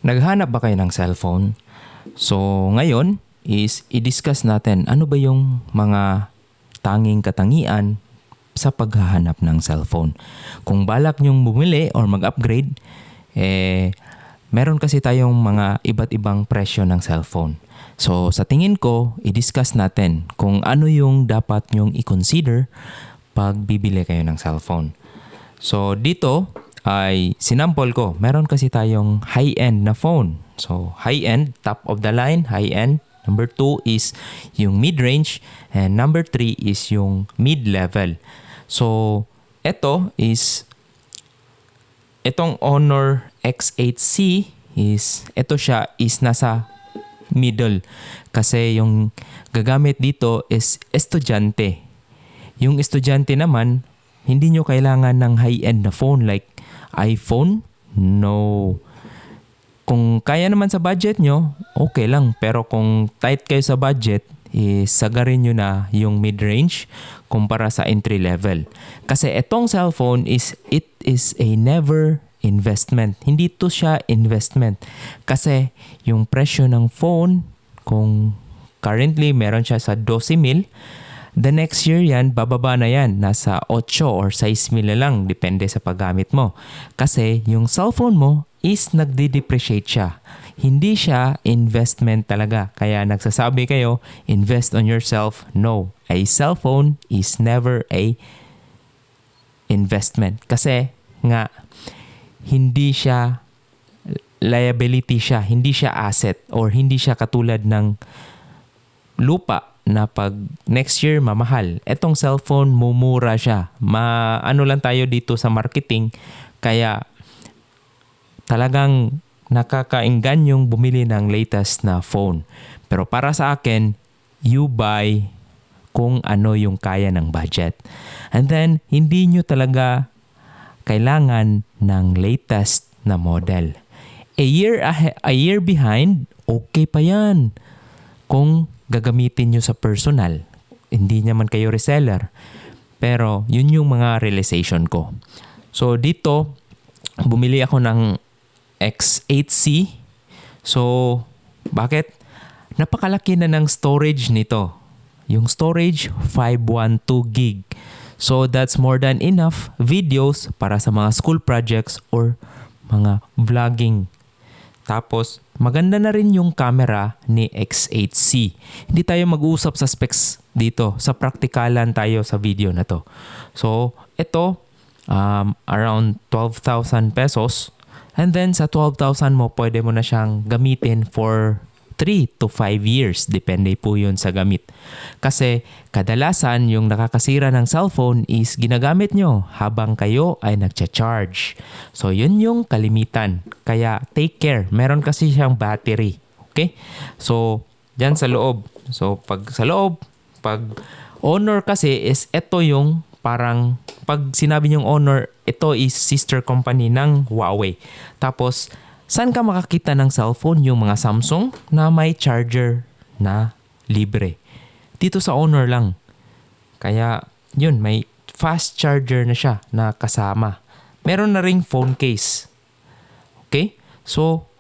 Naghanap ba kayo ng cellphone? So, ngayon is i-discuss natin ano ba yung mga tanging katangian sa paghahanap ng cellphone. Kung balak nyong bumili or mag-upgrade, meron kasi tayong mga iba't ibang presyo ng cellphone. So, sa tingin ko, i-discuss natin kung ano yung dapat nyong i-consider pag bibili kayo ng cellphone. So, dito ay sinample ko. Meron kasi tayong high-end na phone. So, high-end, top of the line, high-end. Number 2 is yung mid-range. And number 3 is yung mid-level. So, itong Honor X8C ito siya is nasa middle. Kasi yung gagamit dito is estudyante. Yung estudyante naman, hindi nyo kailangan ng high-end na phone like iPhone? No. Kung kaya naman sa budget nyo, okay lang. Pero kung tight kayo sa budget, sagarin nyo na yung mid-range kumpara sa entry level. Kasi itong cellphone it is a never investment. Hindi to siya investment. Kasi yung presyo ng phone, kung currently meron siya sa 12,000, the next year yan, bababa na yan. Nasa 8 or 6,000 na lang. Depende sa paggamit mo. Kasi yung cellphone mo is nagde-depreciate siya. Hindi siya investment talaga. Kaya nagsasabi kayo, invest on yourself. No. A cellphone is never a investment. Kasi nga, hindi siya liability siya. Hindi siya asset or hindi siya katulad ng lupa na pag next year mamahal. Etong cellphone mumura siya. Ano lang tayo dito sa marketing, kaya talagang nakakaingganyong bumili ng latest na phone. Pero para sa akin, you buy kung ano yung kaya ng budget. And then, hindi nyo talaga kailangan ng latest na model. A year behind, okay pa yan. Kung gagamitin nyo sa personal. Hindi naman kayo reseller. Pero yun yung mga realization ko. So dito, bumili ako ng X8C. So, bakit? Napakalaki na ng storage nito. Yung storage, 512 gig. So that's more than enough videos para sa mga school projects or mga vlogging. Tapos, maganda na rin yung camera ni X8C. Hindi tayo mag-uusap sa specs dito. Sa praktikalan tayo sa video na to. So, ito, around 12,000 pesos. And then, sa 12,000 mo, pwede mo na siyang gamitin for 3 to 5 years. Depende po yun sa gamit. Kasi kadalasan yung nakakasira ng cellphone is ginagamit nyo habang kayo ay nagcha-charge. So yun yung kalimitan. Kaya take care. Meron kasi siyang battery. Okay? So dyan sa loob. So pag sa loob, pag Honor kasi is ito yung parang pag sinabi nyong Honor, ito is sister company ng Huawei. Tapos saan ka makakita ng cellphone? Yung mga Samsung na may charger na libre. Dito sa Honor lang. Kaya yun, may fast charger na siya na kasama. Meron na ring phone case. Okay? So,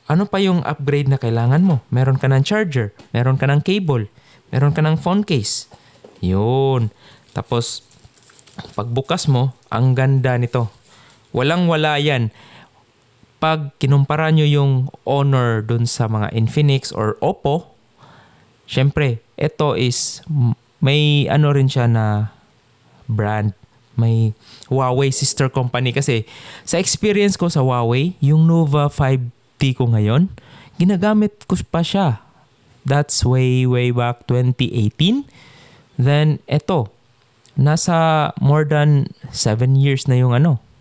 ano pa yung upgrade na kailangan mo? Meron ka ng charger, meron ka ng cable, meron ka ng phone case. Yun. Tapos, pagbukas mo, ang ganda nito. Walang-wala yan. Pag kinumpara nyo yung Honor dun sa mga Infinix or Oppo, syempre, ito is may ano rin siya na brand. May Huawei sister company kasi sa experience ko sa Huawei, yung Nova 5T ko ngayon, ginagamit ko pa siya. That's way back 2018. Then, ito, nasa more than 7 years na yung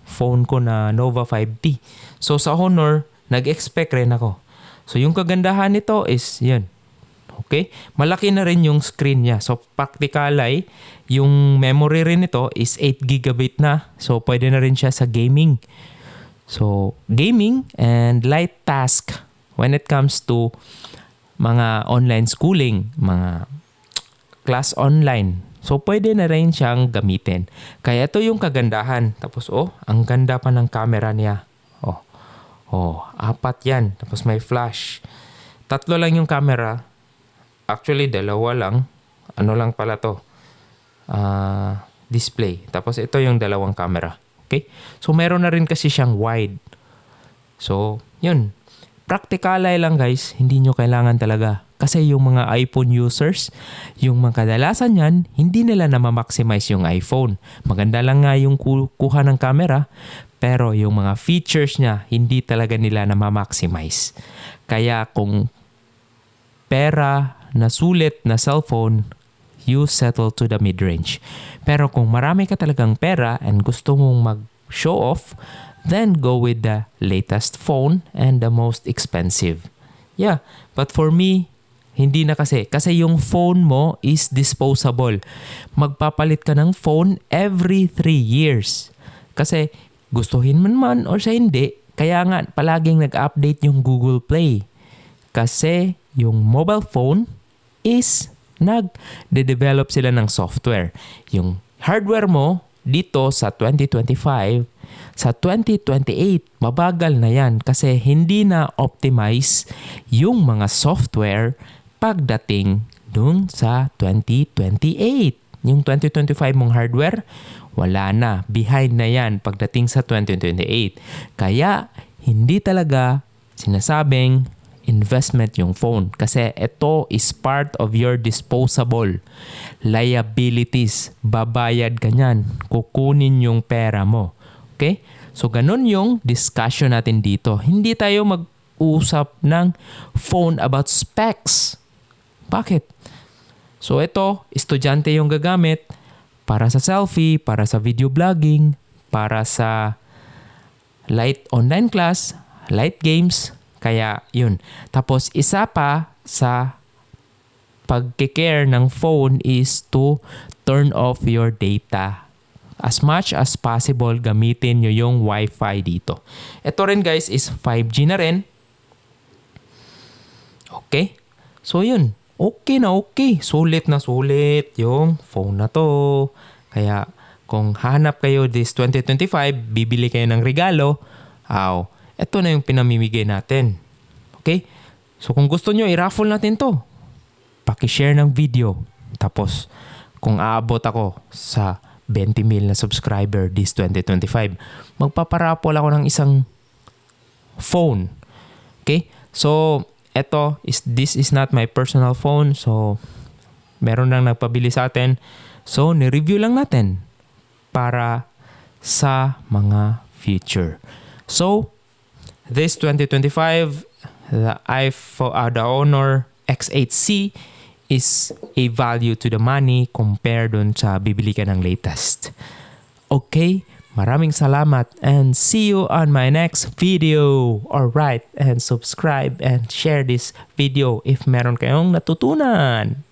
phone ko na Nova 5T. So sa Honor, nag-expect rin ako. So yung kagandahan nito is yan. Okay? Malaki na rin yung screen niya. So practical ay, yung memory rin nito is 8 GB na. So pwede na rin siya sa gaming. So gaming and light task when it comes to mga online schooling, mga class online. So, pwede na rin siyang gamitin. Kaya ito yung kagandahan. Tapos, ang ganda pa ng camera niya. Oh, 4 yan. Tapos may flash. 3 lang yung camera. Actually, 2 lang. Ano lang pala to? Display. Tapos ito yung 2 camera. Okay? So, meron na rin kasi siyang wide. So, yun. Practicalay lang guys. Hindi nyo kailangan talaga. Kasi yung mga iPhone users, yung mga kadalasan yan, hindi nila na ma-maximize yung iPhone. Maganda lang nga yung kuha ng camera, pero yung mga features niya, hindi talaga nila na ma-maximize. Kaya kung pera na sulit na cellphone, you settle to the mid-range. Pero kung marami ka talagang pera and gusto mong mag-show off, then go with the latest phone and the most expensive. Yeah, but for me, hindi na kasi. Kasi yung phone mo is disposable. Magpapalit ka ng phone every 3 years. Kasi gustuhin man or sa hindi, kaya nga palaging nag-update yung Google Play. Kasi yung mobile phone is nag-develop sila ng software. Yung hardware mo dito sa 2025, sa 2028, mabagal na yan kasi hindi na optimize yung mga software pagdating dun sa 2028. Yung 2025 mong hardware, wala na. Behind na yan pagdating sa 2028. Kaya, hindi talaga sinasabing investment yung phone. Kasi ito is part of your disposable liabilities. Babayad ka nyan. Kukunin yung pera mo. Okay? So, ganun yung discussion natin dito. Hindi tayo mag-usap ng phone about specs. Bakit? So, ito, estudyante yung gagamit para sa selfie, para sa video vlogging, para sa light online class, light games. Kaya, yun. Tapos, isa pa sa pag-care ng phone is to turn off your data. As much as possible, gamitin nyo yung Wi-Fi dito. Ito rin guys is 5G na rin. Okay? So yun. Okay na okay. Sulit na sulit yung phone na to. Kaya kung hanap kayo this 2025, bibili kayo ng regalo, ito na yung pinamimigay natin. Okay? So kung gusto nyo, i-raffle natin to. Paki-share ng video. Tapos, kung aabot ako sa 20,000 na subscriber this 2025, magpaparapol ako ng isang phone. Okay? So, this is not my personal phone. So, meron lang nagpabili sa atin. So, ni-review lang natin para sa mga future. So, this 2025, the Honor X8C is a value to the money compared dun sa bibili ka ng latest. Okay? Maraming salamat and see you on my next video. Alright, and subscribe and share this video if meron kayong natutunan.